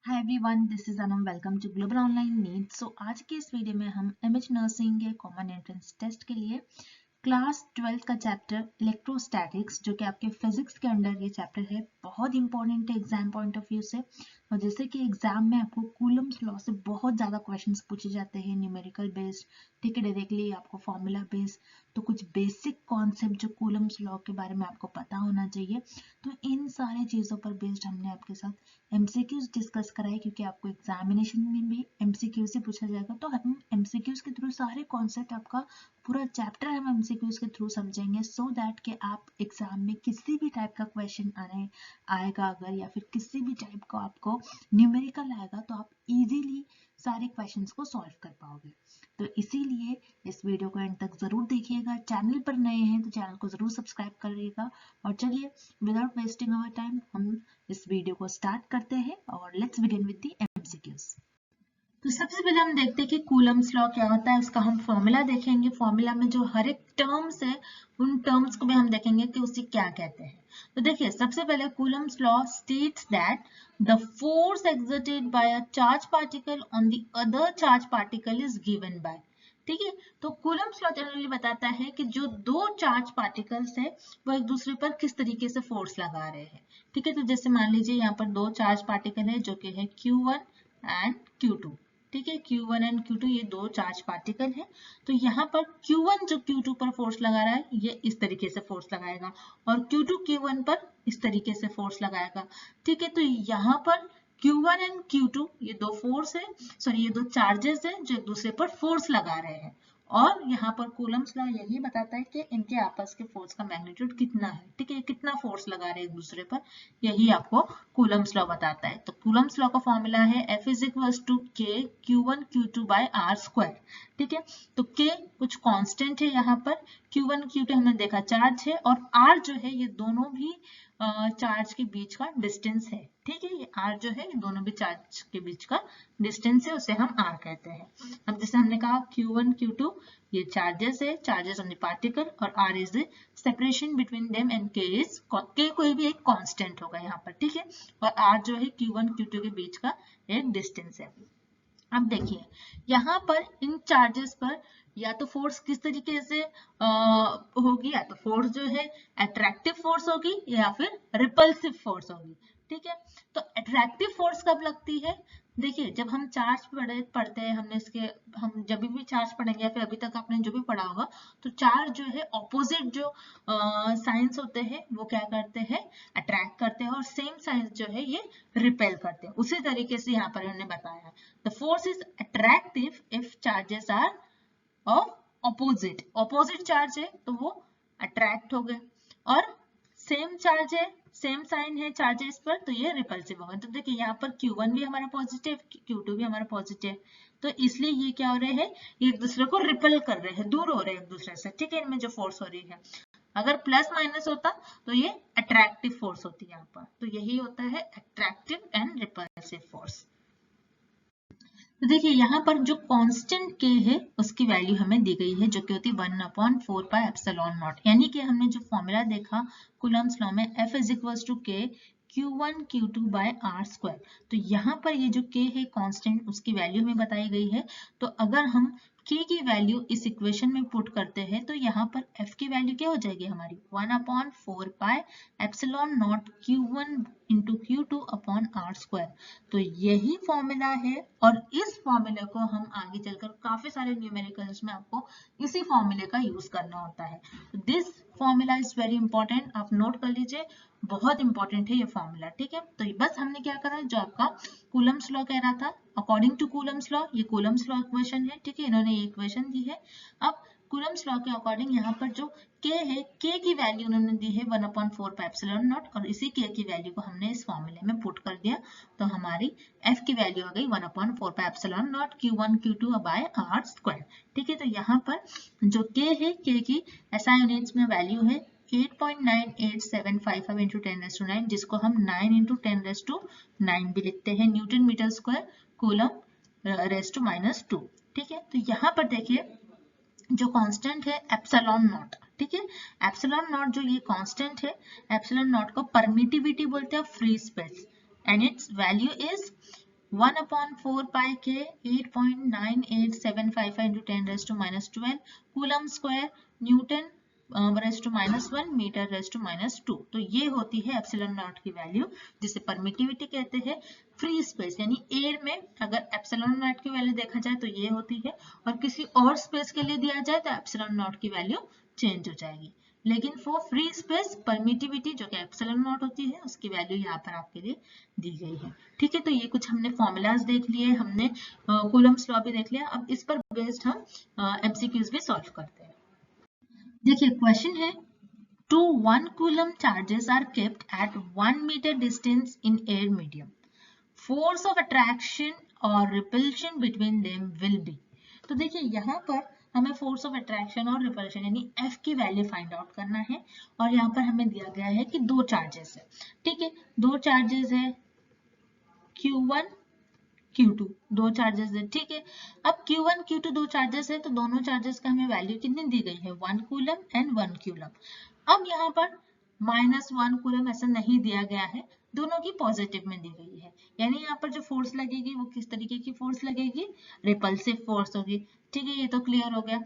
Hi everyone, this is Anam. Welcome to global online need. So आज के इस video में हम एमएच नर्सिंग के कॉमन एंट्रेंस टेस्ट के लिए क्लास 12 का चैप्टर इलेक्ट्रोस्टैटिक्स, जो कि आपके फिजिक्स के अंडर ये चैप्टर है, बहुत इंपॉर्टेंट है एग्जाम पॉइंट ऑफ व्यू से। और जैसे कि एग्जाम में आपको कूलम्स लॉ से बहुत ज़्यादा क्वेश्चंस पूछे जाते हैं, न्यूमेरिकल बेस्ड, ठीक है, डायरेक्टली आपको फॉर्मूला बेस्ड। तो कुछ बेसिक कॉन्सेप्ट जो कूलम्स लॉ के बारे में आपको पता होना चाहिए, तो इन सारी चीज़ों पर बेस्ड हमने आपके साथ एमसीक्यूज डिस्कस कराए, क्योंकि आपको एग्जामिनेशन में भी एमसीक्यू से पूछा जाएगा। तो हम एमसीक्यूज के थ्रू सारे कॉन्सेप्ट, आपका पूरा चैप्टर हम एमसीक्यूज के थ्रू समझेंगे, सो दैट कि आप एग्जाम में किसी भी टाइप का क्वेश्चन आएगा अगर, या फिर किसी भी टाइप का आपको न्यूमेरिकल आएगा, तो आप इजीली सारे क्वेश्चंस को सॉल्व कर पाओगे। तो इसीलिए इस वीडियो को एंड तक जरूर देखिएगा। चैनल पर नए हैं तो चैनल को जरूर सब्सक्राइब करिएगा। और चलिए, विदाउट वेस्टिंग आवर टाइम, हम इस वीडियो को स्टार्ट करते हैं और let's begin with the MCQs. तो सबसे पहले हम देखते हैं कि कूलम्स लॉ क्या होता है। उसका हम फॉर्मूला देखेंगे। फॉर्मूला में जो हर एक टर्म्स है, उन टर्म्स को भी हम देखेंगे कि उसे क्या कहते हैं। तो देखिए, सबसे पहले Coulomb's law states that the force exerted by a charge particle on the other charge particle is given by, ठीक है। तो कूलम्स लॉ जनरली बताता है कि जो दो चार्ज पार्टिकल्स है, वो एक दूसरे पर किस तरीके से फोर्स लगा रहे हैं, ठीक है। तो जैसे मान लीजिए यहाँ पर दो चार्ज पार्टिकल है, जो कि है Q1 एंड Q2, ठीक है। Q1 एंड Q2 ये दो चार्ज पार्टिकल है। तो यहाँ पर Q1 जो Q2 पर फोर्स लगा रहा है, ये इस तरीके से फोर्स लगाएगा, और Q2 Q1 पर इस तरीके से फोर्स लगाएगा, ठीक है। तो यहाँ पर Q1 एंड Q2 ये दो फोर्स है, सॉरी, ये दो चार्जेस है जो एक दूसरे पर फोर्स लगा रहे हैं। और यहाँ पर कूलम्स लॉ यही बताता है कि इनके आपस के फोर्स का मैग्नीट्यूड कितना है, ठीक है, कितना फोर्स लगा रहे हैं एक दूसरे पर, यही आपको कूलम्स लॉ बताता है। तो कूलम्स लॉ का फॉर्मूला है F is equals to K Q1 Q2 by R square, ठीक है। तो K कुछ कांस्टेंट है, यहाँ पर Q1 Q2 हमने देखा चार्ज है, और R जो है ये दोनों भी चार्ज के बीच का डिस्टेंस है, ठीक है। ये R जो है ये दोनों भी चार्ज के बीच का डिस्टेंस है, उसे हम R कहते हैं। अब जैसे हमने कहा Q1 Q2 ये चार्जेस है, चार्जेस ऑन द पार्टिकल, और R is the separation between them, and K कोई भी एक कांस्टेंट होगा यहाँ पर, ठीक है। और R जो है Q1 Q2 के बीच का एक डिस्टेंस है। अब देखिए, यहाँ पर इन चार्जेस पर या तो फोर्स किस तरीके से होगी, या तो फोर्स जो है अट्रैक्टिव फोर्स होगी, या फिर रिपल्सिव फोर्स होगी, ठीक है। तो अट्रैक्टिव फोर्स कब लगती है? देखिए, जब हम चार्ज पढ़ते हैं, हमने इसके, हम जब भी चार्ज पढ़ेंगे या फिर अभी तक आपने जो भी पढ़ा होगा, तो चार्ज जो है ऑपोजिट जो साइंस होते हैं वो क्या करते हैं, अट्रैक्ट करते हैं, और सेम साइंस जो है ये रिपेल करते हैं। उसी तरीके से यहाँ पर उन्होंने बताया, the force is attractive if charges are of opposite charge है तो वो अट्रैक्ट हो गए, और सेम चार्ज है, सेम साइन है चार्जेस पर, तो ये रिपल्सिव होगा। तो देखिए, यहाँ पर Q1 भी हमारा पॉजिटिव, Q2 भी हमारा पॉजिटिव, तो इसलिए ये क्या हो रहे हैं, ये एक दूसरे को रिपल कर रहे हैं, दूर हो रहे हैं एक दूसरे से, ठीक है। इनमें जो फोर्स हो रही है, अगर प्लस माइनस होता तो ये अट्रैक्टिव फोर्स होती है यहाँ पर। तो यही होता है अट्रैक्टिव एंड रिपल्सिव फोर्स। तो देखिए, यहाँ पर जो कांस्टेंट K है उसकी वैल्यू हमें दी गई है, जो कि होती है 1/4 पाई एप्सिलॉन नॉट। यानी कि हमने जो फॉर्मूला देखा कूलम्स लॉ में, F is equals to K Q1 Q2 by R square. तो यहाँ पर ये जो K है कांस्टेंट, उसकी वैल्यू में बताई गई है। तो अगर हम K की वैल्यू इस इक्वेशन में पुट करते हैं, तो यहाँ पर F की वैल्यू क्या हो जाएगी हमारी, 1/4 pi epsilon not Q1 into Q2 upon R square. तो यही फॉर्मूला है, और इस फॉर्मूले को हम आगे चलकर काफी सारे न्यूमेरिकल्स में आपको इसी फॉर्मूले का यूज करना होता है। This formula is very important, आप नोट कर लीजिए, बहुत इंपॉर्टेंट है ये फॉर्मूला, ठीक है। तो बस हमने क्या करा, जो आपका कूलम्स लॉ कह रहा था, अकॉर्डिंग टू कूलम्स लॉ, ये कूलम्स लॉ इक्वेशन है, ठीक है, इन्होंने ये इक्वेशन दी है। अब कूलम्स लॉ के अकॉर्डिंग यहाँ पर जो K है, K की वैल्यू उन्होंने दी है 1/4 पाई एप्सिलॉन नॉट, और इसी K की वैल्यू को हमने इस फॉर्मूले में पुट कर दिया, तो हमारी F की वैल्यू आ गई 1/4 pi epsilon not Q1 Q2 by R square, ठीक है। तो यहाँ पर जो K है, K की SI यूनिट्स में वैल्यू है 8.98755 इंटू 10⁻⁹, जिसको हम 9 इंटू 10⁻⁹ भी लिखते हैं newton metre square coulomb raise to -2, ठीक है। तो यहाँ पर देखिए, जो कांस्टेंट है एप्सिलॉन नॉट, ठीक है। एप्सिलॉन नॉट जो ये कांस्टेंट है, एप्सिलॉन नॉट को परमिटिविटी बोलते हैं, free space, and its value is 1/4 pi के 8.9875 into 10⁻⁻12 coulomb square newton raise to -1 metre raise to -2। तो ये होती है एप्सिलॉन नॉट की वैल्यू, जिसे परमिटिविटी कहते हैं। फ्री स्पेस यानी एयर में अगर एप्सिलॉन नॉट की वैल्यू देखा जाए तो ये होती है, और किसी और स्पेस के लिए दिया जाए तो एप्सिलॉन नॉट की वैल्यू चेंज हो जाएगी। लेकिन फॉर फ्री स्पेस परमिटिविटी जो कि एप्सिलॉन नॉट होती है, उसकी वैल्यू यहाँ पर आपके लिए दी गई है। ठीक है, तो ये कुछ हमने फॉर्मूलाज देख लिए, हमने कूलम्स लॉ भी देख लिया। अब इस पर बेस्ड हम एमसीक्यूज भी सॉल्व करते हैं। देखिए क्वेश्चन है, two 1 coulomb charges are kept at 1 metre distance in air medium, force of attraction और repulsion between them will be. तो देखिए यहाँ पर हमें फोर्स ऑफ अट्रैक्शन और रिपल्शन यानी F की वैल्यू फाइंड आउट करना है, और यहाँ पर हमें दिया गया है कि दो चार्जेस है। ठीक है, दो चार्जेस है Q1 Q2, दो चार्जेस है। ठीक है, अब Q1 Q2 दो चार्जेस है, तो दोनों चार्जेस का हमें वैल्यू कितनी दी गई है, 1 कूलम एंड 1 कूलम। अब यहाँ पर -1 कूलम ऐसा नहीं दिया गया है, दोनों की पॉजिटिव में दी गई है, यानी यहाँ पर जो फोर्स लगेगी वो किस तरीके की फोर्स लगेगी, रिपल्सिव फोर्स होगी। ठीक है, ये तो क्लियर हो गया।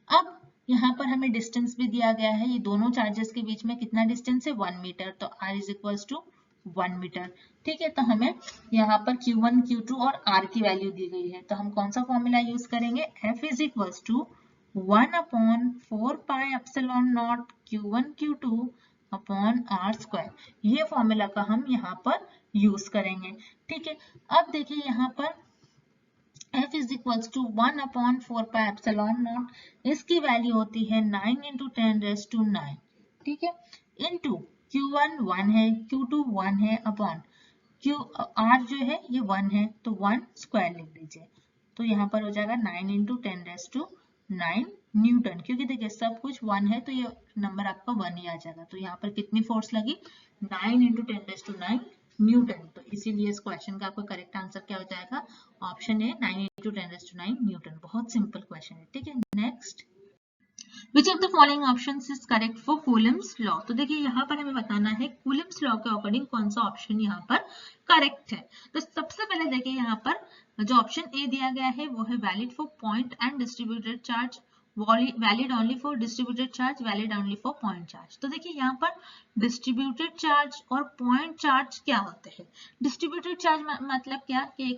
अब यहाँ पर हमें डिस्टेंस भी दिया गया है, ये दोनों चार्जेस के बीच में कितना डिस्टेंस है, 1 मीटर, तो R is equals to 1 metre. ठीक है, तो हमें यहाँ पर Q1 Q2 और R की वैल्यू दी गई है, तो हम कौन सा फॉर्मूला यूज करेंगे, F is equals to 1/4 pi epsilon not Q1 Q2 upon R square. ये फॉर्मूला का हम यहाँ पर यूज करेंगे। ठीक है, अब देखिए यहाँ पर F is equals to 1/4 pi epsilon not, इसकी वैल्यू होती है 9 into 10⁻⁹। ठीक है, इनटू Q1 1 है, Q2 1 है, अपॉन R जो है ये 1 है, तो 1 स्क्वायर लिख लीजिए, तो यहाँ पर हो जाएगा 9 into 10⁻⁹ न्यूटन, क्योंकि देखिए सब कुछ 1 है तो ये नंबर आपका 1 ही आ जाएगा। तो यहाँ पर कितनी फोर्स लगी, 9 into 10⁻⁹ न्यूटन। तो इसीलिए इस क्वेश्चन का आपका करेक्ट आंसर क्या हो जाएगा, ऑप्शन ए 9 into 10⁻⁹ न्यूटन। बहुत सिंपल क्वेश्चन है। ठीक है, next, Which of the following options is correct for Coulomb's law? तो देखिए यहाँ पर हमें बताना है Coulomb's law के अकॉर्डिंग कौन सा ऑप्शन यहाँ पर करेक्ट है। तो सबसे पहले देखिए यहाँ पर जो ऑप्शन ए दिया गया है वो है valid for point and distributed charge, valid only for distributed charge, valid only for point charge. तो देखिए यहाँ पर डिस्ट्रीब्यूटेड चार्ज और पॉइंट चार्ज क्या होते हैं। डिस्ट्रीब्यूटेड चार्ज मतलब क्या कि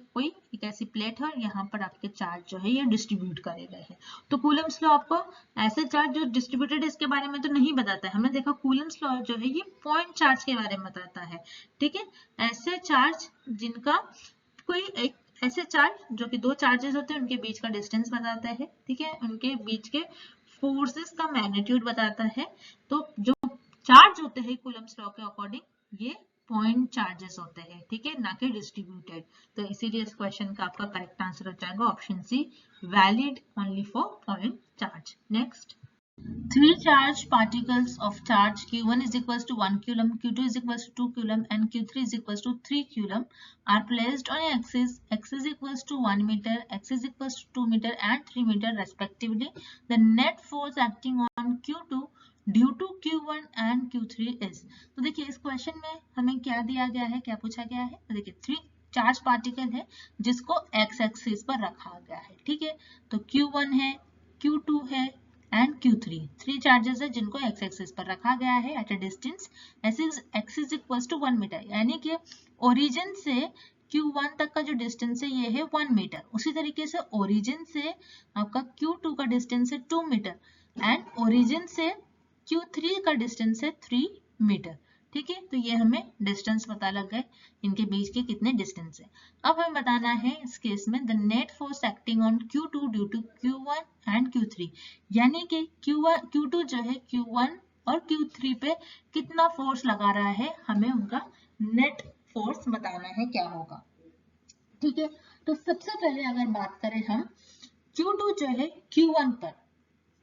एक ऐसी प्लेट है और यहाँ पर आपके चार्ज जो है ये डिस्ट्रीब्यूट करे गए हैं। तो कूलम्स लॉ आपको ऐसे चार्ज जो डिस्ट्रीब्यूटेड इसके बारे में तो नहीं बताता है, हमने देखा कूलम्स लॉ जो है ये पॉइंट चार्ज के बारे में बताता है। ठीक है, ऐसे चार्ज जिनका कोई एक ऐसे चार्ज जो कि दो चार्जेस होते हैं उनके बीच का डिस्टेंस बताता है। ठीक है, उनके बीच के फोर्सेस का मैग्नीट्यूड बताता है। तो जो चार्ज होते हैं कूलम्स लॉ के अकॉर्डिंग ये पॉइंट चार्जेस होते हैं। ठीक है, ना कि डिस्ट्रीब्यूटेड। तो इसीलिए इस क्वेश्चन का आपका करेक्ट आंसर हो जाएगा option C, valid only for point charge. Next, three charged particles of charge Q1 is equals to 1 coulomb, Q2 is equals to 2 coulomb, and Q3 is equals to 3 coulomb are placed on an axis. X is equals to 1 meter, X is equals to 2 meter and 3 meter respectively. The net force acting on Q2 due to Q1 and Q3 is. तो देखिए इस question में हमें क्या दिया गया है, क्या पूछा गया है, तो देखिए 3 चार्ज पार्टिकल है जिसको x एक्सिस पर रखा गया है। ठीक है, तो Q1 है, Q2 है एंड Q3, 3 चार्जेस है जिनको x एक्सिस पर रखा गया है at a distance x is equals to 1 metre, यानी कि ओरिजिन से Q1 तक का जो डिस्टेंस है ये है 1 मीटर। उसी तरीके से ओरिजिन से आपका Q2 का डिस्टेंस है 2 मीटर एंड ओरिजिन से Q3 का डिस्टेंस है 3 मीटर। ठीक है, तो ये हमें डिस्टेंस पता लग गए, इनके बीच के कितने डिस्टेंस है। अब हमें बताना है इस केस में the net force acting on Q2 due to Q1 and Q3, यानी कि Q2 जो है Q1 और Q3 पे कितना फोर्स लगा रहा है, हमें उनका नेट फोर्स बताना है क्या होगा। ठीक है, तो सबसे पहले अगर बात करें हम Q2 जो है Q1 पर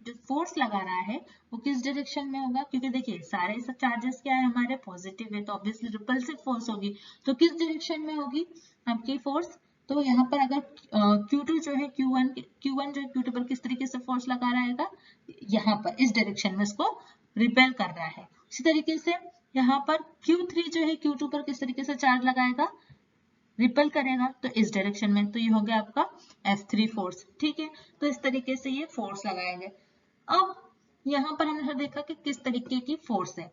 जो फोर्स लगा रहा है वो किस डायरेक्शन में होगा, क्योंकि देखिए सारे सब चार्जेस क्या है हमारे पॉजिटिव है, तो ऑब्वियसली रिपल्सिव फोर्स होगी। तो किस डायरेक्शन में होगी आपकी फोर्स, तो यहाँ पर अगर Q2 जो है Q1 जो है Q2 पर किस तरीके से फोर्स लगा रहेगा, यहाँ पर इस डायरेक्शन में इसको रिपेल कर रहा है। इसी तरीके से यहाँ पर Q3 जो है Q2 पर किस तरीके से चार्ज लगाएगा, रिपल करेगा तो इस डायरेक्शन में, तो ये हो गया आपका F3 फोर्स। ठीक है, तो इस तरीके से ये फोर्स लगाएंगे। अब यहाँ पर हमने देखा कि किस तरीके की फोर्स है।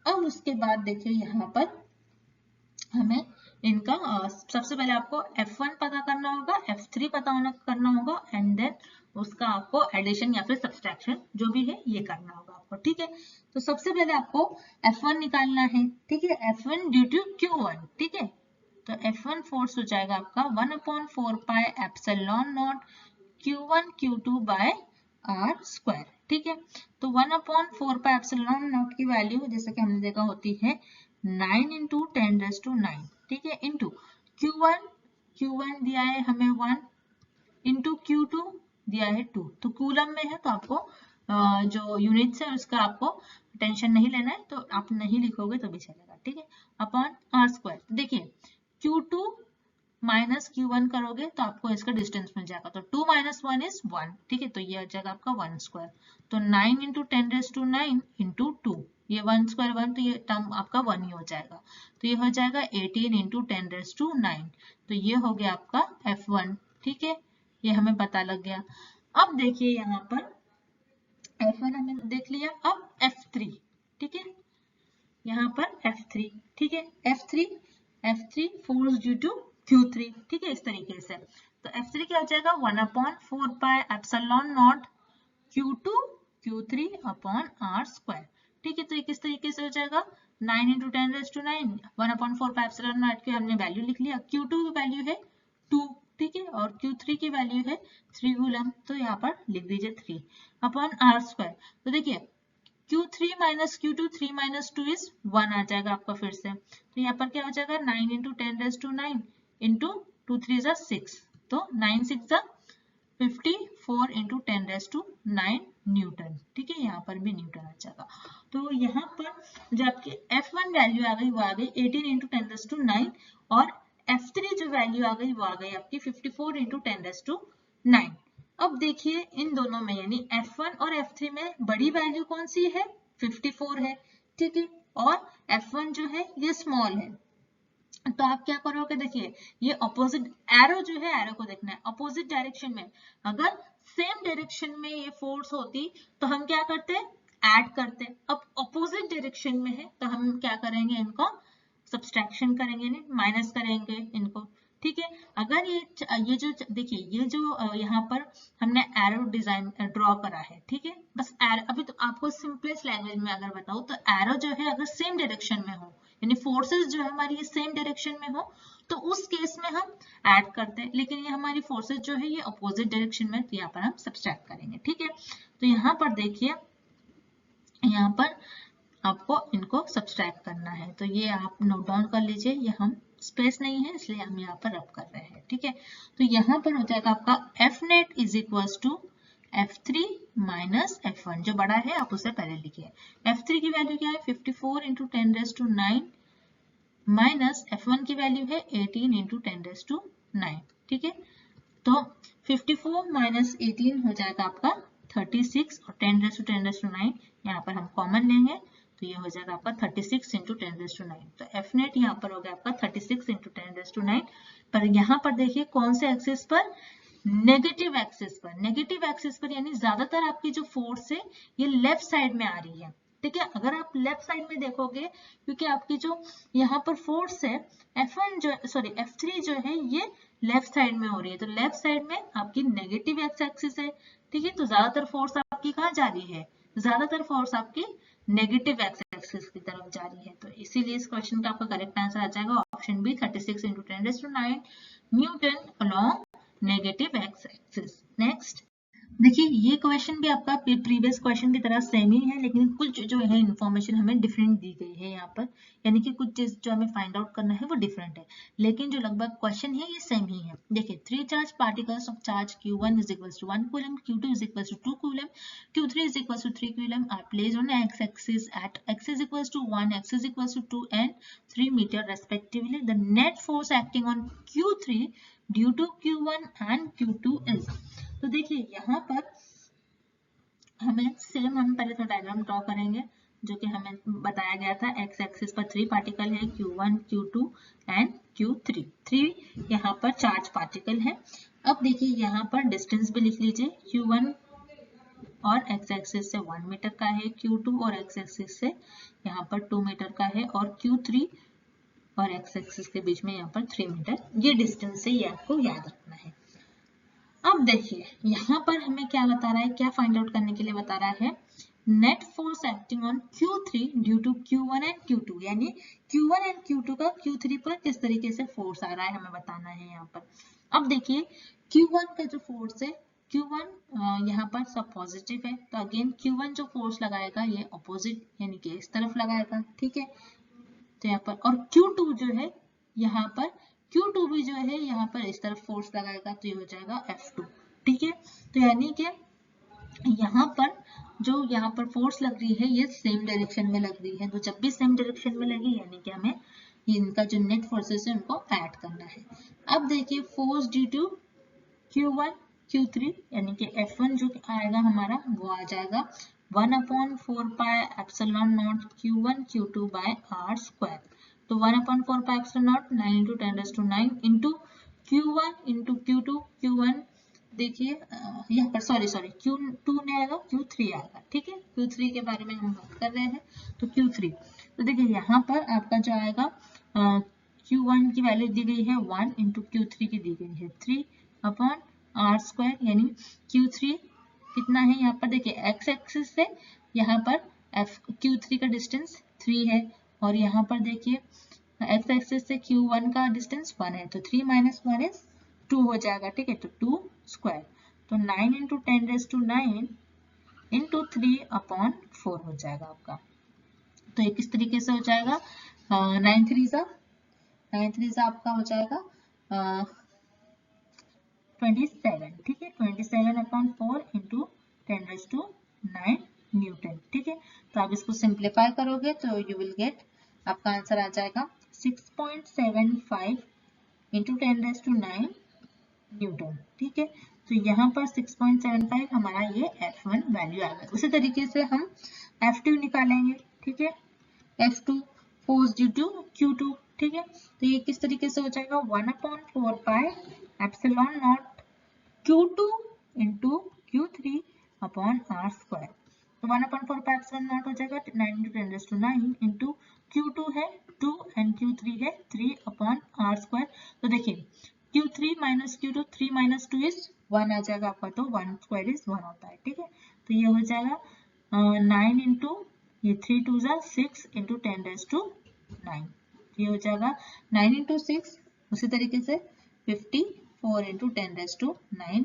अब उसके बाद देखिए यहाँ पर हमें इनका सबसे पहले आपको F1 पता करना होगा, F3 करना होगा, एंड देन उसका आपको एडिशन या फिर सब्सट्रैक्शन जो भी है ये करना होगा आपको। ठीक है, तो सबसे पहले आपको F1 निकालना है। ठीक है, F1 ड्यू टू Q1। ठीक है, तो F1 फोर्स हो जाएगा आपका 1/4 pi epsilon not Q1 Q2 by R square. ठीक है, तो 1/4 पाई एप्सिलॉन नॉट की वैल्यू जैसे कि हमने देखा होती है 9 × 10⁻⁹। ठीक है, इंटू Q1 दिया है हमें 1, इंटू Q2 दिया है 2। तो कूलम में है तो आपको जो यूनिट्स है उसका आपको टेंशन नहीं लेना है, तो आप नहीं लिखोगे तो भी चलेगा। ठीक है, अपॉन R स्क्वायर। देखिए Q2 माइनस Q1 करोगे तो आपको इसका डिस्टेंस मिल जाएगा, तो 2 - 1 = 1। ठीक है, तो ये आ जाएगा आपका 1 स्क्वायर। तो 9 × 10⁻⁹ इंटू 2, ये 1 स्क्वायर 1, तो ये टर्म आपका 1 ही हो जाएगा। तो ये हो जाएगा 18 × 10⁻⁹। तो ये हो गया आपका F1। ठीक है, ये हमें पता लग गया। अब देखिए यहाँ पर F1 हमें देख लिया, अब F3। ठीक है, यहाँ पर F3। ठीक है, F3 force due to Q3। ठीक है, इस तरीके से। तो F3 क्या हो जाएगा 1/4 pi epsilon not Q2 Q3 upon R square. ठीक है, तो ये किस तरीके से हो जाएगा 9 × 10⁻⁹ 1/4 पाई एप्सिलॉन नॉट की हमने वैल्यू लिख लिया। Q2 की वैल्यू है 2। ठीक है, और Q3 की वैल्यू है 3 कूलम, तो यहाँ पर लिख दीजिए 3 अपॉन R स्क्वायर। तो देखिए Q3 - Q2, 3 - 2 = 1 आ जाएगा आपका फिर से। तो यहाँ पर क्या हो जाएगा 9 × 10⁻⁹ इंटू 2 3 = 6, तो 9 6 = 54 × 10⁻⁹ न्यूटन। ठीक है, यहाँ पर भी न्यूटन आ जाएगा। तो यहाँ पर जो आपकी F1 वैल्यू आ गई वो आ गई 18 × 10⁻⁹, और F3 जो वैल्यू आ गई वो आ गई आपकी 54 × 10⁻⁹। अब देखिए इन दोनों में यानी F1 और F3 में बड़ी वैल्यू कौन सी है 54 है। ठीक है, और F1 जो है ये स्मॉल है। तो आप क्या करोगे, देखिए ये ऑपोजिट एरो जो है, एरो को देखना है ऑपोजिट डायरेक्शन में। अगर सेम डायरेक्शन में ये फोर्स होती तो हम क्या करते, ऐड करते। अब ऑपोजिट डायरेक्शन में है तो हम क्या करेंगे, इनको सब्सट्रैक्शन करेंगे, माइनस करेंगे इनको। ठीक है, अगर ये जो देखिए ये जो यहाँ पर हमने एरो डिजाइन ड्रॉ करा है। ठीक है, बस एरो, अभी तो आपको सिंपलेस्ट लैंग्वेज में अगर बताऊं तो एरो जो है अगर सेम डायरेक्शन में हो, यानी फोर्सेस जो है हमारी ये सेम डायरेक्शन में हो, तो उस केस में हम ऐड करते हैं। लेकिन ये हमारी फोर्सेस जो है ये अपोजिट डायरेक्शन में, तो यहाँ पर हम सब्सट्रैक्ट करेंगे। ठीक है, तो यहाँ पर देखिए यहाँ पर आपको इनको सब्सट्रैक्ट करना है, तो ये आप नोट डाउन कर लीजिए। ये हम स्पेस नहीं है इसलिए हम यहाँ पर रब कर रहे हैं। ठीक है, तो यहाँ पर हो जाएगा आपका Fnet = F3 - F1, जो बड़ा है आप उसे पहले लिखिए। F3 की वैल्यू क्या है 54 × 10⁻⁹ माइनस F1 की वैल्यू है 18 × 10⁻⁹। ठीक है, तो 54 - 18 हो जाएगा आपका 36, और 10⁻⁹ यहाँ पर हम कॉमन लेंगे तो ये हो जाएगा आपका 36 × 10⁻⁹। तो Fnet यहाँ पर हो गया आपका 36 × 10⁻⁹। पर यहाँ पर देखिए कौन से एक्सिस पर, नेगेटिव एक्सिस पर। नेगेटिव एक्सिस पर यानी ज्यादातर आपकी जो फोर्स है ये लेफ्ट साइड में आ रही है। ठीक है, अगर आप लेफ्ट साइड में देखोगे, क्योंकि आपकी जो यहाँ पर फोर्स है F3 जो है ये लेफ्ट साइड में हो रही है, तो लेफ्ट साइड में आपकी नेगेटिव एक्स एक्सिस है। ठीक है, तो ज्यादातर फोर्स आपकी कहाँ जा रही है, ज्यादातर फोर्स आपकी नेगेटिव एक्स एक्सिस की तरफ जा रही है। तो इसीलिए इस क्वेश्चन का आपका करेक्ट आंसर आ जाएगा option B 36 × 10⁻⁹ newton along negative X axis. Next देखिए ये क्वेश्चन भी आपका प्रीवियस क्वेश्चन की तरह सेम ही है, लेकिन कुछ जो है इन्फॉर्मेशन हमें डिफरेंट दी गई है यहाँ पर, यानी कि कुछ चीज जो हमें फाइंड आउट करना है वो डिफरेंट है, लेकिन जो लगभग क्वेश्चन है ये सेम ही है। देखिए 3 charge particles of charge Q1 = 1 coulomb, Q2 = 2 coulomb, Q3 = 3 coulomb are placed on x axis at x = 1, x = 2 and 3 meter respectively. The net force acting on Q3 due to Q1 and Q2 is। तो देखिए यहाँ पर हमें same, हम पहले तो diagram draw करेंगे। जो कि हमें बताया गया था एक्स एक्सिस पर 3 पार्टिकल है, Q1, Q2 एंड Q3। 3 यहाँ पर चार्ज पार्टिकल है। अब देखिए यहाँ पर डिस्टेंस भी लिख लीजिए, Q1 और एक्स एक्सिस से 1 मीटर का है, Q2 और एक्स एक्सिस से यहाँ पर 2 मीटर का है, और Q3 और एक्स एक्सिस के बीच में यहाँ पर 3 मीटर, ये डिस्टेंस है, ये आपको याद रखना है। अब देखिए यहाँ पर हमें क्या बता रहा है, क्या फाइंड आउट करने के लिए बता रहा है, net force acting on Q3 due to Q1 and Q2, यानी Q1 एंड Q2 का Q3 पर किस तरीके से फोर्स आ रहा है हमें बताना है यहाँ पर। अब देखिए Q1 का जो फोर्स है, Q1 यहाँ पर सब पॉजिटिव है, तो अगेन Q1 जो फोर्स लगाएगा ये अपोजिट यानी कि इस तरफ लगाएगा, ठीक है। तो यहाँ पर और Q2 जो है यहाँ पर Q2 भी जो है यहाँ पर इस तरफ फोर्स लगाएगा, तो ये हो जाएगा F2, ठीक है। तो यानी कि यहाँ पर जो यहाँ पर फोर्स लग रही है ये सेम डायरेक्शन में लग रही है, तो जब भी सेम डायरेक्शन में लगी यानी कि हमें इनका जो नेट फोर्सेस है उनको ऐड करना है। अब देखिए force due to Q1 Q3 यानी कि F1 जो आएगा हमारा वो आ जाएगा 1/4 pi epsilon not Q1 Q2 by R square. तो 1/4 pi epsilon not 9 × 10⁹ into Q1 into Q2, Q1 देखिए यहाँ पर सॉरी Q2 नहीं आएगा, Q3 आएगा, ठीक है। Q3 के बारे में हम बात कर रहे हैं, तो Q3, तो देखिए यहाँ पर आपका जो आएगा Q1 की वैल्यू दी गई है 1 इंटू Q3 की दी गई है 3/R स्क्वायर, यानी Q3 कितना है यहाँ पर देखिए एक्स एक्सिस से यहाँ पर Q3 का डिस्टेंस 3 है, और यहाँ पर देखिए एक्स एक्सिस से Q1 का डिस्टेंस 1 है, तो 3 - 1 इज 2 हो जाएगा, ठीक है। तो 2 स्क्वायर, तो 9 × 10⁹ इंटू 3/4 हो जाएगा आपका। तो ये किस तरीके से हो जाएगा, 9 3 आपका हो जाएगा 27, ठीक है। 27/4 इंटू 10⁹ न्यूटन, ठीक है। तो आप इसको सिंप्लीफाई करोगे तो यू विल गेट, आपका आंसर आ जाएगा 6.75 इंटू 10⁹ न्यूटन, ठीक है। तो यहाँ पर 6.75 हमारा ये F1 वैल्यू आ गया। उसी तरीके से हम F2 निकालेंगे, ठीक है। F2 force due to Q2, ठीक है। तो ये किस तरीके से हो जाएगा 1/4 pi epsilon not Q2 into Q3 upon R square. तो 1/4 पाई एप्सिलॉन नॉट हो जाएगा 9 × 10⁹ इंटू Q2 है 2 एंड Q3 है 3/R स्क्वायर। तो देखिए Q3 - Q2, 3 - 2 इज 1 आ जाएगा आपका, तो 1 स्क्वायर इज 1 होता है, ठीक है। तो ये हो जाएगा 9 इंटू ये 3 2 6 इंटू 10⁹ ये हो जाएगा 9 इंटू 6, उसी तरीके से 54 इंटू 10⁹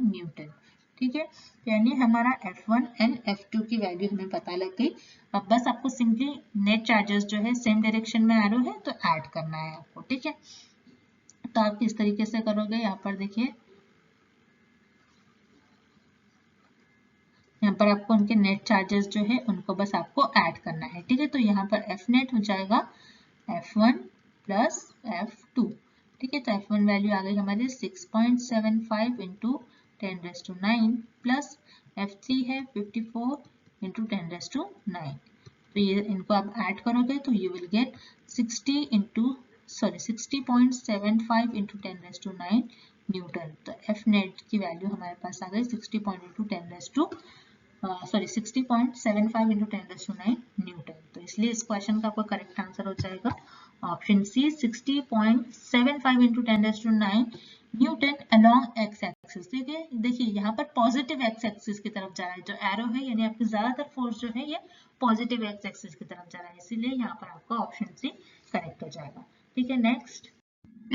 न्यूटन, ठीक है। यानी हमारा F1 एंड F2 की वैल्यू हमें पता लग गई। अब बस आपको सिंपली नेट चार्जेस जो है सेम डायरेक्शन में एरो है तो ऐड करना है आपको, ठीक है। तो आप किस तरीके से करोगे, यहाँ पर देखिए यहाँ पर आपको उनके नेट चार्जेस जो है उनको बस आपको ऐड करना है, ठीक है। तो यहाँ पर F नेट हो जाएगा F1 प्लस F2, ठीक है। तो F1 वैल्यू आ गई हमारी 6.75 इंटू 10⁹ प्लस F3 है 54 इंटू 10⁹। तो ये इनको आप ऐड करोगे तो you will get 60.75 into 10⁹ Newton. तो F नेट की वैल्यू हमारे पास आ गई 60.75 इंटू 10⁹ न्यूटन। तो इसलिए इस क्वेश्चन का आपका करेक्ट आंसर हो जाएगा option C 60.75 into 10⁹ newton along X axis, ठीक है। देखिए यहाँ पर पॉजिटिव एक्स एक्सिस की तरफ जा रहा है, जो एरो है यानी आपकी ज्यादातर फोर्स जो है ये पॉजिटिव एक्स एक्सिस की तरफ जा रहा है, इसीलिए यहाँ पर आपका ऑप्शन सी करेक्ट हो जाएगा, ठीक है। Next,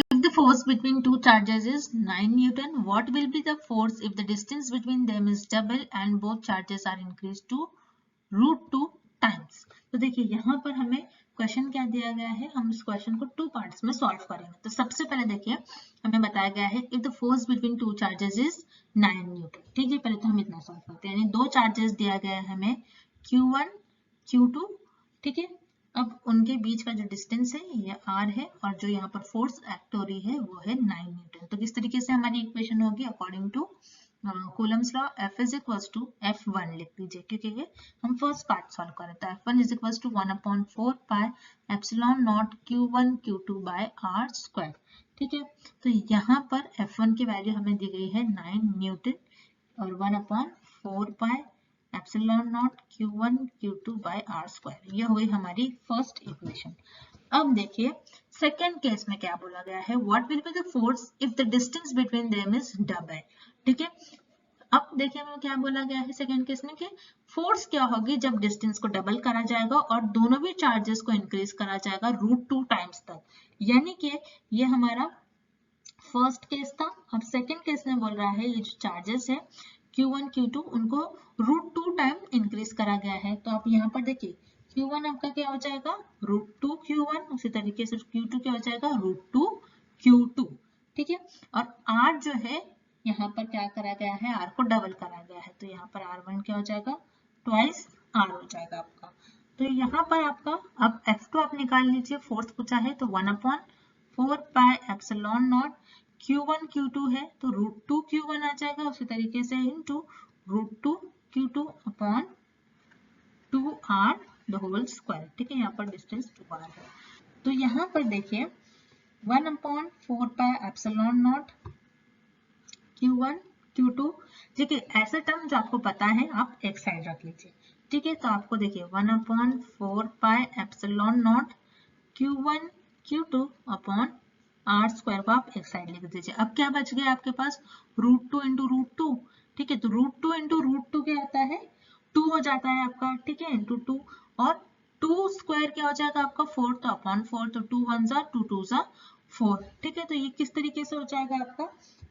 if the force between two charges is 9 Newton, what will be the force if the distance between them is double and both charges are increased to √2 times? तो देखिए यहाँ पर हमें question क्या दिया गया है, हम इस क्वेश्चन को 2 पार्ट्स में सॉल्व करेंगे। तो सबसे पहले देखिए हमें बताया गया है if the force between two charges is 9 Newton, ठीक है। पहले तो हम इतना सॉल्व करते हैं, यानी दो चार्जेस दिया गया है हमें Q1 Q2, ठीक है। अब उनके बीच का जो डिस्टेंस है ये r है, और जो यहाँ पर फोर्स एक्ट हो रही है वो है 9 न्यूटन। तो किस तरीके से हमारी इक्वेशन होगी, according to Coulomb's law F is equals to F1 लिख दीजिए, क्योंकि ये हम फर्स्ट पार्ट सॉल्व कर रहे थे। F1 is equals to 1/4 pi epsilon not Q1 Q2 by R square. ठीक है, तो यहाँ पर F1 की वैल्यू हमें दी गई है 9 न्यूटन और 1/4 pi epsilon not Q1 Q2 by R square. ये हो गई हमारी फर्स्ट इक्वेशन। अब देखिए सेकेंड केस में क्या बोला गया है, what will be the force if the distance between them is double. ठीक है, अब देखिए हमें क्या बोला गया है सेकेंड केस में कि फोर्स क्या होगी जब डिस्टेंस को डबल करा जाएगा और दोनों भी चार्जेस को इंक्रीज करा जाएगा √2 टाइम्स तक। यानी कि ये हमारा फर्स्ट केस था। अब सेकेंड केस में बोल रहा है ये जो चार्जेस है Q1 Q2 उनको √2 टाइम इंक्रीज करा गया है। तो आप यहाँ पर देखिए Q1 आपका क्या हो जाएगा √2 Q1, उसी तरीके से Q2 क्या हो जाएगा √2 Q2। ठीक है, और R जो है यहाँ पर क्या करा गया है, R को डबल करा गया है, तो यहाँ पर R1 क्या हो जाएगा ट्वाइस R हो जाएगा आपका। तो यहाँ पर आपका अब F2 आप निकाल लीजिए, फोर्स पूछा है तो 1/4 pi epsilon not Q1 Q2 है तो √2 Q1 आ जाएगा, उसी तरीके से into √2 Q2 upon 2R the whole square. ठीक है, यहाँ पर डिस्टेंस 2R है। तो यहाँ पर देखिए 1/4 pi epsilon not Q1 Q2, देखिए ऐसे टर्म जो आपको पता है आप एक साइड रख लीजिए। ठीक है, तो आपको देखिए 1/4 pi epsilon not Q1 Q2 upon R square को आप एक साइड लिख दीजिए। अब क्या बच गया आपके पास √2 इंटू √2। ठीक है, तो √2 इंटू √2 क्या आता है 2 हो जाता है आपका। ठीक है, इंटू 2 और 2 स्क्वायर क्या हो जाएगा आपका 4, तो अपॉन 4, तो 2 1 जा 2 2 जा 4। ठीक है, तो ये किस तरीके से हो जाएगा आपका,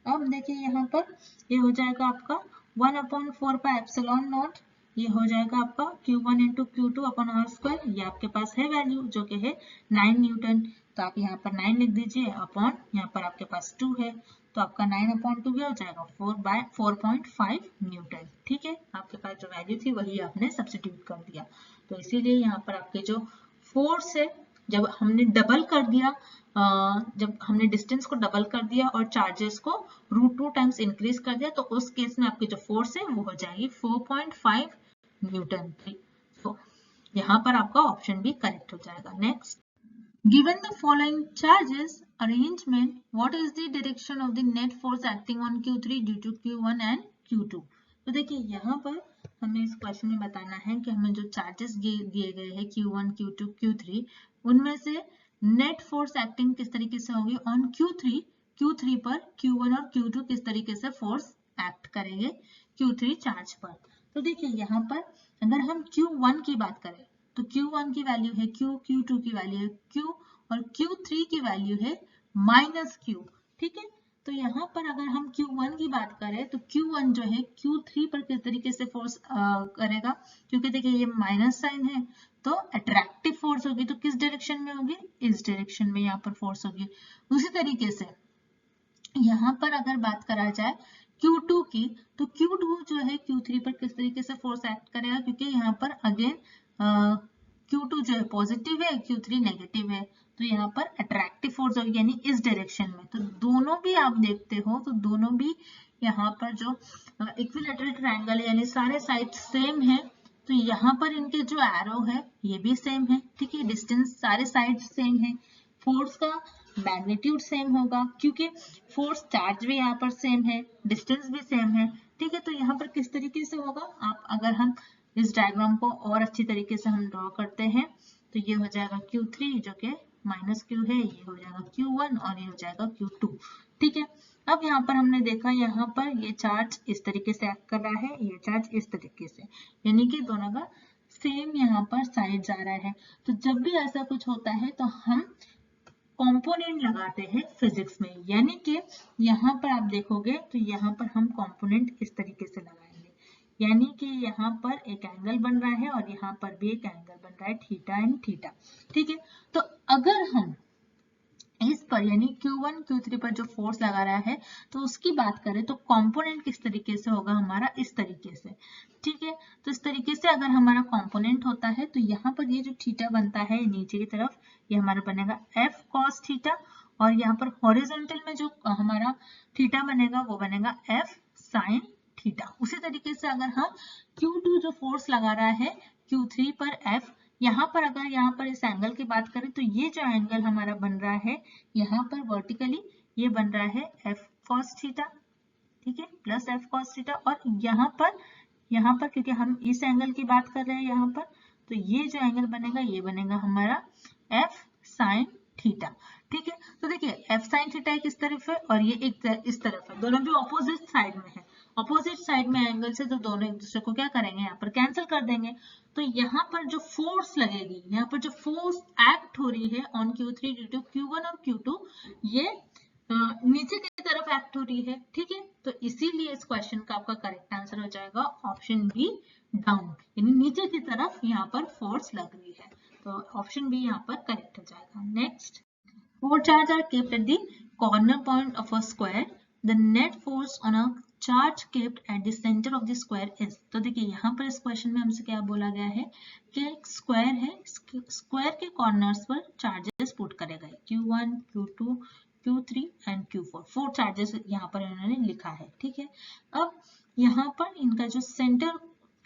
अब देखिए यहाँ पर ये हो जाएगा आपका 1/4 पाई एप्सिलॉन नॉट, ये हो जाएगा आपका Q1 into Q2 upon R square. ये आपके पास है वैल्यू जो कि है 9 न्यूटन, तो आप यहाँ पर 9 लिख दीजिए अपॉन यहाँ पर आपके पास 2 है, तो आपका 9/2 क्या हो जाएगा 4/4.5 न्यूटन। ठीक है, आपके पास जो वैल्यू थी वही आपने सब्स्टिट्यूट कर दिया। तो इसीलिए यहाँ पर आपके जो फोर्स है जब हमने डबल कर दिया, जब हमने डिस्टेंस को डबल कर दिया और चार्जेस को √2 टाइम्स इंक्रीज कर दिया, तो उस केस में आपकी जो फोर्स है वो हो जाएगी 4.5 न्यूटन। तो यहाँ पर आपका ऑप्शन भी करेक्ट हो जाएगा। Next, given the following charges arrangement what is the direction of the net force acting on Q3 due to Q1 and Q2। तो देखिए यहाँ पर हमें इस क्वेश्चन में बताना है कि हमें जो चार्जेस दिए गए हैं Q1 Q2 Q3 उनमें से नेट फोर्स एक्टिंग किस तरीके से होगी ऑन Q3 पर Q1 और Q2 किस तरीके से फोर्स एक्ट करेंगे Q3 चार्ज पर। तो देखिए यहाँ पर अगर हम Q1 की बात करें तो Q1 की वैल्यू है Q, Q2 की वैल्यू है Q और Q3 की वैल्यू है -Q। ठीक है, तो यहाँ पर अगर हम Q1 की बात करें तो Q1 जो है Q3 पर किस तरीके से फोर्स करेगा, क्योंकि देखिए ये माइनस साइन है तो अट्रैक्टिव फोर्स होगी, तो किस डायरेक्शन में होगी, इस डायरेक्शन में यहाँ पर फोर्स होगी। उसी तरीके से यहाँ पर अगर बात करा जाए Q2 की तो Q2 जो है Q3 पर किस तरीके से फोर्स एक्ट करेगा, क्योंकि यहाँ पर अगेन Q2 जो है पॉजिटिव है Q3 नेगेटिव है, तो यहाँ पर अट्रैक्टिव फोर्स होगी यानी इस डायरेक्शन में। तो दोनों भी आप देखते हो तो दोनों भी यहाँ पर जो इक्विलैटरल ट्रायंगल है यानी सारे साइड सेम है, तो यहाँ पर इनके जो एरो है ये भी सेम है। ठीक है, डिस्टेंस सारे साइड सेम है, फोर्स का मैग्नीट्यूड सेम होगा क्योंकि फोर्स चार्ज भी यहाँ पर सेम है, डिस्टेंस भी सेम है। ठीक है, तो यहाँ पर किस तरीके से होगा, आप अगर हम इस डायग्राम को और अच्छी तरीके से हम ड्रॉ करते हैं तो ये हो जाएगा Q3 जो कि -Q है, ये हो जाएगा Q1 और ये हो जाएगा Q2। ठीक है, अब यहाँ पर हमने देखा यहाँ पर ये चार्ज इस तरीके से एक्ट कर रहा है, ये चार्ज इस तरीके से, यानी कि दोनों का सेम यहाँ पर साइड आ रहा है। तो जब भी ऐसा कुछ होता है तो हम कंपोनेंट लगाते हैं फिजिक्स में, यानी कि यहाँ पर आप देखोगे तो यहाँ पर हम कंपोनेंट इस तरीके से लगाएंगे, यानी कि यहाँ पर एक एंगल बन रहा है और यहाँ पर भी एक एंगल बन रहा है थीटा एंड थीटा। ठीक है, तो अगर हम इस पर यानी Q1 Q3 पर जो फोर्स लगा रहा है तो उसकी बात करें तो कंपोनेंट किस तरीके से होगा हमारा, इस तरीके से। ठीक है, तो इस तरीके से अगर हमारा कंपोनेंट होता है तो यहाँ पर ये जो थीटा बनता है नीचे की तरफ ये हमारा बनेगा F cos थीटा, और यहाँ पर हॉरिजॉन्टल में जो हमारा थीटा बनेगा वो बनेगा F sin थीटा। उसी तरीके से अगर हम Q2 जो फोर्स लगा रहा है Q3 पर F, यहाँ पर अगर यहाँ पर इस एंगल की बात करें तो ये जो एंगल हमारा बन रहा है यहाँ पर वर्टिकली ये बन रहा है F cos थीटा, ठीक है, प्लस F cos थीटा। और यहाँ पर क्योंकि हम इस एंगल की बात कर रहे हैं यहाँ पर, तो ये जो एंगल बनेगा ये बनेगा हमारा F sin थीटा, ठीक है। तो देखिए F sin थीटा एक इस तरफ है और ये एक इस तरफ है, दोनों भी ऑपोजिट साइड में है। ऑपोजिट साइड में एंगल से तो दोनों एक दूसरे को क्या करेंगे, यहाँ पर कैंसिल कर देंगे। तो यहाँ पर जो फोर्स लगेगी, यहाँ पर जो फोर्स एक्ट हो रही है on Q3 due to Q1 और Q2, ये नीचे की तरफ एक्ट हो रही है, ठीक है। तो इसीलिए इस क्वेश्चन का आपका करेक्ट आंसर हो जाएगा ऑप्शन बी, डाउन, यानी नीचे की तरफ यहाँ पर फोर्स लग रही है। तो ऑप्शन बी यहाँ पर करेक्ट हो जाएगा। Next, four charges are kept at the corner point of a square. The net force on a charge kept at the center of the square is. तो देखिए यहाँ पर इस क्वेश्चन में हमसे क्या बोला गया है कि एक स्क्वायर है, स्क्वायर के कॉर्नर्स पर चार्जेस पुट करे गए Q1, Q2, Q3 and Q4, 4 charges यहाँ पर इन्होंने लिखा है, ठीक है। अब यहाँ पर इनका जो सेंटर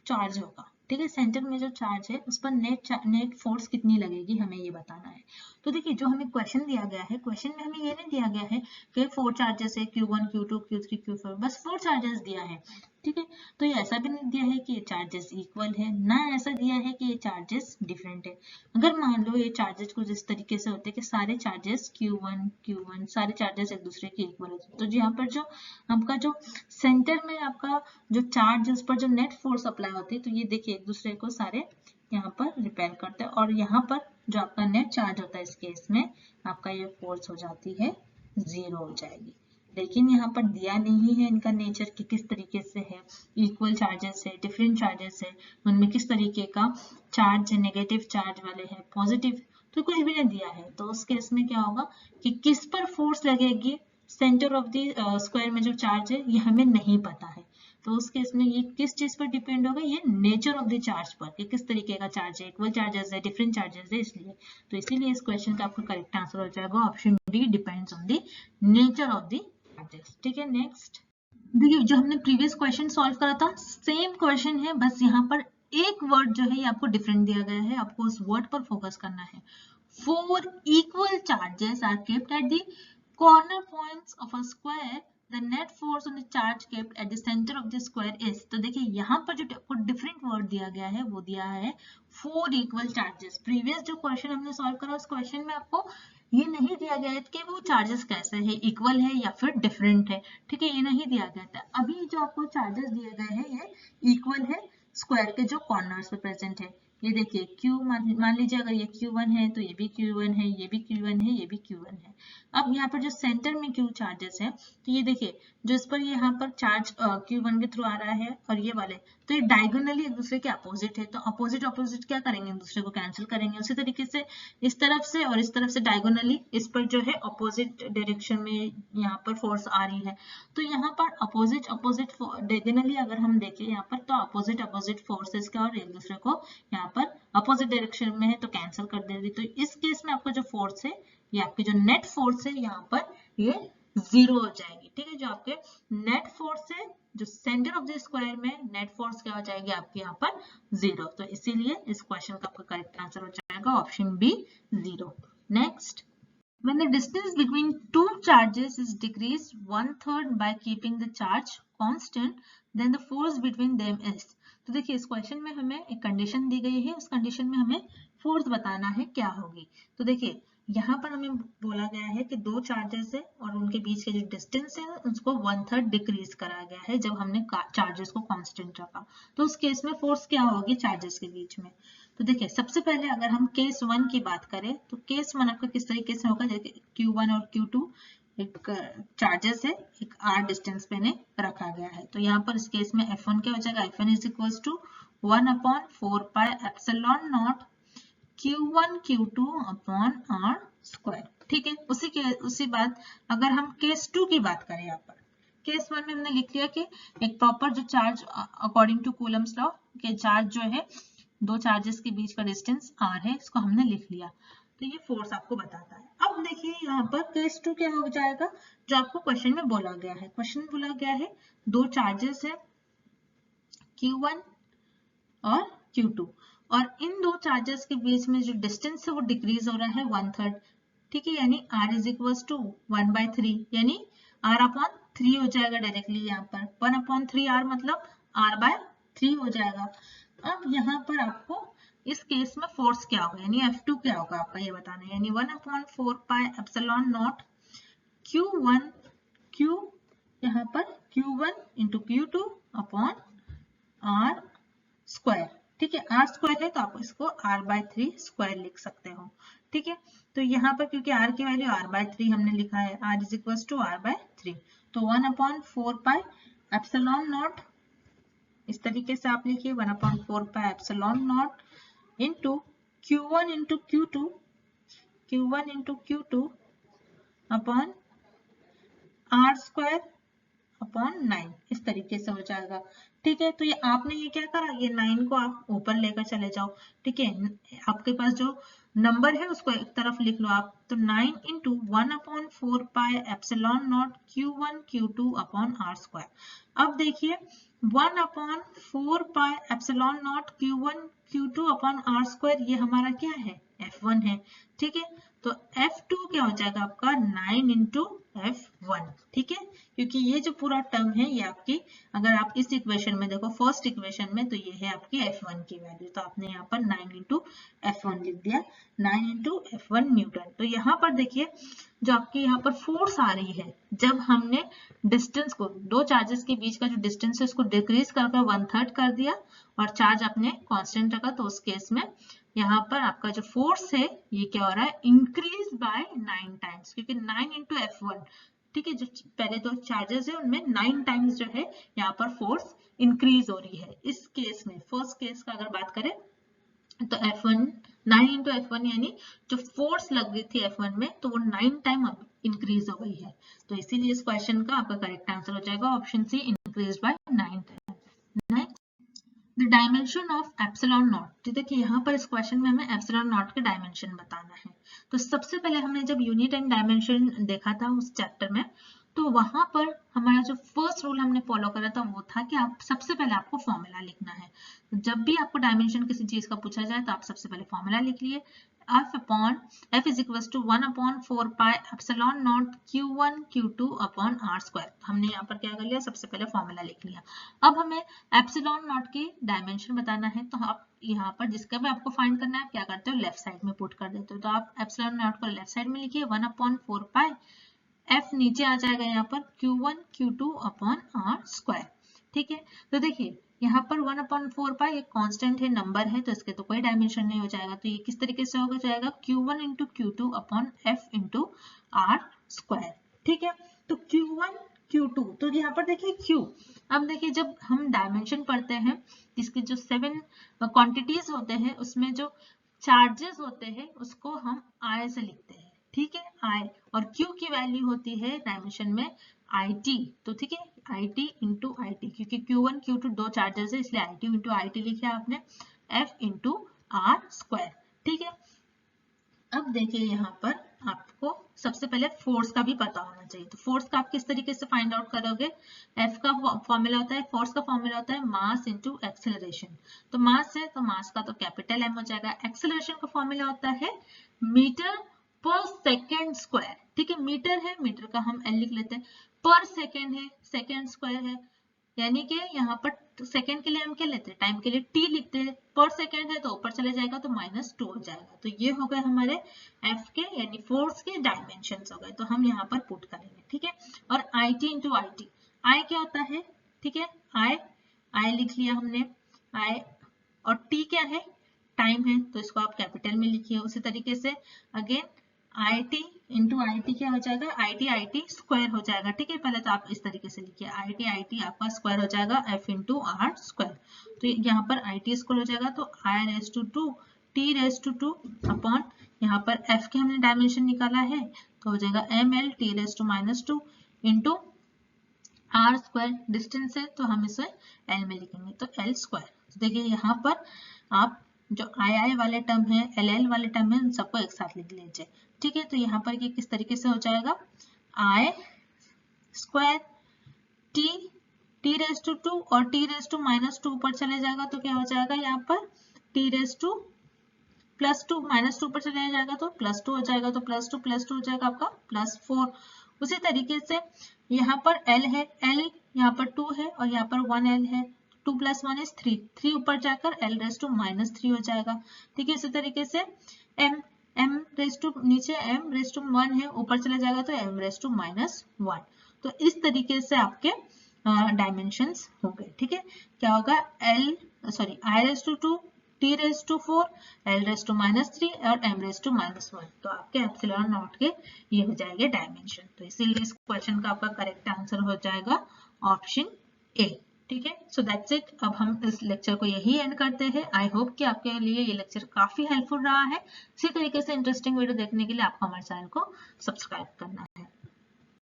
चार्ज होगा, ठीक है, सेंटर में जो चार्ज है उस पर नेट फोर्स कितनी लगेगी हमें ये बताना है। तो देखिए जो हमें क्वेश्चन दिया गया है, क्वेश्चन में हमें ये नहीं दिया गया है कि 4 चार्जेस है Q1, Q2, Q3, Q4, बस 4 चार्जेस दिया है, ठीक है। तो ये ऐसा भी नहीं दिया है कि ये चार्जेस इक्वल है, ना ऐसा दिया है कि ये चार्जेस डिफरेंट है। अगर मान लो ये चार्जेस कुछ इस तरीके से होते कि सारे चार्जेस Q1 सारे चार्जेस एक दूसरे के इक्वल होते, तो यहाँ पर जो आपका जो सेंटर में आपका जो चार्ज उस पर जो नेट फोर्स अप्लाई होती है, तो ये देखिए एक दूसरे को सारे यहाँ पर रिपेल करते हैं और यहाँ पर जो आपका नेट चार्ज होता है इस केस में आपका ये फोर्स हो जाती है 0 हो जाएगी। लेकिन यहाँ पर दिया नहीं है इनका नेचर कि किस तरीके से है, इक्वल चार्जेस है, डिफरेंट चार्जेस है, उनमें किस तरीके का चार्ज है, नेगेटिव चार्ज वाले हैं, पॉजिटिव, तो कुछ भी नहीं दिया है। तो उस केस में क्या होगा कि किस पर फोर्स लगेगी, सेंटर ऑफ द स्क्वायर में जो चार्ज है ये हमें नहीं पता है। तो उस केस में ये किस चीज पर डिपेंड होगा, ये नेचर ऑफ द चार्ज पर, कि किस तरीके का चार्ज है, इक्वल चार्जेस है, डिफरेंट चार्जेस है, इसलिए। तो इसीलिए इस क्वेश्चन का आपका करेक्ट आंसर हो जाएगा option D, depends on the nature of the charges, ठीक है। नेक्स्ट देखिए जो हमने प्रीवियस क्वेश्चन सॉल्व करा था सेम क्वेश्चन है, बस यहाँ पर एक वर्ड जो है ये आपको डिफरेंट दिया गया है, आपको उस वर्ड पर फोकस करना है। 4 equal charges are kept at the corner points of a square. The net force on the charge kept at the center of the square is. तो देखिए यहाँ पर जो आपको डिफरेंट वर्ड दिया गया है वो दिया है 4 equal charges। प्रीवियस जो क्वेश्चन हमने सॉल्व करा उस क्वेश्चन में आपको ये नहीं दिया गया है कि वो चार्जेस कैसे है, इक्वल है या फिर डिफरेंट है, ठीक है, ये नहीं दिया गया था। अभी जो आपको चार्जेस दिए गए हैं ये इक्वल है स्क्वायर के जो कॉर्नर्स पे प्रेजेंट है। ये देखिए Q मान लीजिए अगर ये Q1 है तो ये भी Q1 है, ये भी Q1 है, ये भी Q1 है। अब यहाँ पर जो सेंटर में Q चार्जेस है तो ये देखिए जो इस पर यहाँ पर चार्ज Q1 के थ्रू आ रहा है और ये वाले तो ये डायगोनली एक दूसरे के अपोजिट है, तो अपोजिट क्या करेंगे, एक दूसरे को कैंसिल करेंगे। उसी तरीके से इस तरफ से और इस तरफ से डायगोनली इस पर जो है अपोजिट डायरेक्शन में यहाँ पर फोर्स आ रही है, तो यहाँ पर अपोजिट डायगोनली अगर हम देखें यहाँ पर तो अपोजिट फोर्सेस का और एक दूसरे को यहाँ पर अपोजिट डायरेक्शन में है तो कैंसिल कर देगी। तो इस केस में आपका जो फोर्स है ये आपकी जो नेट फोर्स है यहाँ पर ये 0 हो जाएगी, ठीक है। जो आपके नेट फोर्स है जो सेंटर ऑफ द स्क्वायर में नेट फोर्स क्या हो जाएगी आपके यहाँ पर 0। तो इसीलिए इस क्वेश्चन का आपका करेक्ट आंसर हो जाएगा option B 0। Next, when the distance between two charges is decreased 1/3 by keeping the charge constant, then the force between them is। तो देखिए इस क्वेश्चन में हमें एक कंडीशन दी गई है, उस कंडीशन में हमें फोर्स बताना है क्या होगी। तो देखिए यहाँ पर हमें बोला गया है कि 2 चार्जेस है और उनके बीच के जो डिस्टेंस है उसको 1/3 डिक्रीज करा गया है जब हमने चार्जेस को कांस्टेंट रखा। तो उस केस में फोर्स क्या होगी चार्जेस के बीच में। तो देखिए सबसे पहले अगर हम केस 1 की बात करें तो केस 1 आपका किस तरीके से होगा, देखिए Q1 और Q2 एक चार्जेस है, एक r डिस्टेंस पे ने रखा गया है। तो यहाँ पर इस केस में F1 क्या हो जाएगा, F1 is equals to 1/4 pi epsilon not Q1 Q2 upon r square, ठीक है। उसी बात अगर हम केस 2 की बात करें, यहाँ पर केस 1 में हमने लिख लिया कि एक प्रॉपर जो charge according to Coulomb's law के चार्ज जो है 2 चार्जेस के बीच का डिस्टेंस r है, इसको हमने लिख लिया। तो ये फोर्स आपको बताता है। अब देखिए यहाँ पर केस 2 क्या हो जाएगा, जो आपको क्वेश्चन में बोला गया है। क्वेश्चन में बोला गया है 2 चार्जेस है Q1 और Q2, और इन दो चार्जेस के बीच में जो डिस्टेंस है वो डिक्रीज हो रहा है 1/3, ठीक है, यानी R इज इक्वल टू 1/3, यानी R अपॉन 3 हो जाएगा डायरेक्टली यहाँ पर 1/3R मतलब R/3 हो जाएगा। अब यहाँ पर आपको इस केस में फोर्स क्या होगा यानी F2 क्या होगा आपका ये बताना है, यानी 1/4 pi epsilon not Q1 Q यहाँ पर Q1 into Q2 upon R square, ठीक है, R स्क्वायर है तो आप इसको R/3 स्क्वायर लिख सकते हो, ठीक है। तो यहाँ पर क्योंकि R की वैल्यू R/3 हमने लिखा है, R is equal to R/3, तो 1/4 पाई एप्सिलॉन नॉट, इस तरीके से आप लिखिए 1/4 pi epsilon not into Q1 into Q2 upon R square upon 9, इस तरीके से हो जाएगा, ठीक है। तो ये आपने ये क्या करा, ये 9 को आप ऊपर लेकर चले जाओ, ठीक है, आपके पास जो नंबर है उसको एक तरफ लिख लो आप, तो 9 into 1/4 pi epsilon not Q1 Q2 upon R square. अब देखिए 1/4 pi epsilon not Q1 Q2 upon R square, ये हमारा क्या है, F1 है, ठीक है। तो F2 क्या हो जाएगा आपका 9 इंटू F1, ठीक है, क्योंकि ये जो पूरा टर्म है ये आपकी, अगर आप इस इक्वेशन में देखो फर्स्ट इक्वेशन में, तो ये है आपकी F1 की वैल्यू, तो आपने यहाँ पर 9 इंटू F1 लिख दिया, 9 इंटू F1 न्यूटन। तो यहाँ पर देखिए जो आपकी यहाँ पर फोर्स आ रही है, जब हमने डिस्टेंस को, दो चार्जेस के बीच का जो डिस्टेंस है उसको डिक्रीज कर 1/3 कर दिया और चार्ज अपने कांस्टेंट रखा, तो उस केस में यहाँ पर आपका जो फोर्स है ये क्या हो रहा है, इंक्रीज बाय 9 टाइम्स, क्योंकि 9 इंटू F1, ठीक है, जो पहले दो चार्जेस है उनमें 9 टाइम्स जो है यहाँ पर फोर्स इंक्रीज हो रही है। इस केस में फर्स्ट केस का अगर बात करें तो F1 9 इंटू F1 यानी जो फोर्स लग रही थी F1 में, तो वो 9 टाइम अब इंक्रीज हो गई है, तो इसीलिए इस क्वेश्चन का आपका करेक्ट आंसर हो जाएगा option C, increase by 9 time. Next, the dimension of epsilon naught, तो देखिए यहाँ पर इस क्वेश्चन में हमें एप्सिलॉन नॉट के डायमेंशन बताना है। तो सबसे पहले हमने जब यूनिट एंड डायमेंशन देखा था उस चैप्टर में, तो वहां पर हमारा जो फर्स्ट रूल हमने फॉलो करा था वो था कि आप सबसे पहले आपको फॉर्मूला लिखना है। जब भी आपको डायमेंशन किसी चीज का पूछा जाए तो आप सबसे पहले फॉर्मूला लिख लिए, F is equal to 1/4 pi epsilon not Q1 Q2 upon R square. हमने यहाँ पर क्या कर लिया, सबसे पहले फॉर्मूला लिख लिया। अब हमें एप्सिलॉन नॉट के डायमेंशन बताना है, तो आप यहाँ पर जिसका भी आपको फाइंड करना है आप क्या करते हो, लेफ्ट साइड में पुट कर देते हो, तो आप एप्सिलॉन नॉट को लेफ्ट साइड में लिखिए 1/4 पाई, F नीचे आ जाएगा यहाँ पर Q1 Q2 upon R square, ठीक है। तो देखिए यहाँ पर 1/4 पाई एक कांस्टेंट है, नंबर है, तो इसके तो कोई डायमेंशन नहीं हो जाएगा, तो ये किस तरीके से हो जाएगा, Q1 into Q2 upon F into R square, ठीक है। तो Q1 Q2, तो यहाँ पर देखिए Q, अब देखिए जब हम डायमेंशन पढ़ते हैं, इसके जो 7 क्वांटिटीज होते हैं उसमें जो चार्जेस होते हैं उसको हम I से लिखते हैं, ठीक है, I, और Q की वैल्यू होती है डायमेंशन में IT, तो ठीक है IT इंटू IT, क्योंकि Q1 Q2 दो चार्जेस है इसलिए IT इंटू IT लिखे आपने, F इंटू R स्क्वायर, ठीक है। अब देखिए यहाँ पर आपको सबसे पहले फोर्स का भी पता होना चाहिए, तो फोर्स का आप किस तरीके से फाइंड आउट करोगे, F का फॉर्मूला होता है, फोर्स का फॉर्मूला होता है मास इंटू एक्सेलरेशन, तो मास है तो मास का तो कैपिटल M हो जाएगा, एक्सेलरेशन का फॉर्मूला होता है मीटर पर सेकेंड स्क्वायर, ठीक है, मीटर है, मीटर का हम L लिख लेते हैं, पर सेकेंड है, सेकेंड स्क्वायर है, यानी कि यहाँ पर सेकेंड के लिए हम क्या लेते हैं, टाइम के लिए T लिखते हैं, पर सेकेंड है तो ऊपर चले जाएगा तो -2 हो जाएगा, तो ये हो गए हमारे F के यानी फोर्स के डायमेंशंस हो गए, तो हम यहाँ पर पुट करेंगे, ठीक है। और IT इंटू IT, I क्या होता है, ठीक है, I लिख लिया हमने I, और T क्या है, टाइम है, तो इसको आप कैपिटल में लिखिए। उसी तरीके से अगेन IT इंटू IT क्या हो जाएगा, IT स्क्वायर हो जाएगा, ठीक है। पहले तो आप इस तरीके से लिखिए IT आपका स्क्वायर हो जाएगा F इंटू R स्क्वायर, तो यहाँ पर IT स्क्वायर हो जाएगा, तो I raise to 2 T raise to 2 upon यहाँ पर F के हमने डायमेंशन निकाला है तो हो जाएगा ML T raise to -2 into R square, distance है तो हम इसे L में लिखेंगे, तो L स्क्वायर। तो देखिए यहाँ पर आप जो I वाले टर्म है, LL वाले टर्म है, उन सबको एक साथ लिख लीजिए, ठीक है। तो यहाँ पर ये किस तरीके से हो जाएगा, I square T T raise to 2 और टी रेज टू -2 ऊपर चले जाएगा तो क्या हो जाएगा यहाँ पर टी रेज टू +2 -2 पर चले जाएगा तो +2 हो जाएगा, तो +2 हो जाएगा आपका +4। उसी तरीके से यहाँ पर L है, L यहाँ पर 2 है और यहाँ पर 1L है, 2 + 1 = 3, 3 ऊपर जाकर L रेज टू -3 हो जाएगा। ठीक है, इसी तरीके से M रेज टू नीचे M रेज टू 1 है, ऊपर चला जाएगा तो M रेज टू -1। तो इस तरीके से आपके डायमेंशंस हो गए। ठीक है, क्या होगा I raise to 2, T raise to 4, L raise to -3 और M रेज टू -1। तो आपके एप्सिलॉन नॉट के ये हो जाएंगे डायमेंशन। तो इसीलिए इस क्वेश्चन का आपका करेक्ट आंसर हो जाएगा ऑप्शन ए। ठीक है, सो दैट्स इट। अब हम इस लेक्चर को यही एंड करते हैं। आई होप कि आपके लिए ये लेक्चर काफी हेल्पफुल रहा है। इसी तरीके से इंटरेस्टिंग वीडियो देखने के लिए आपको हमारे चैनल को सब्सक्राइब करना है।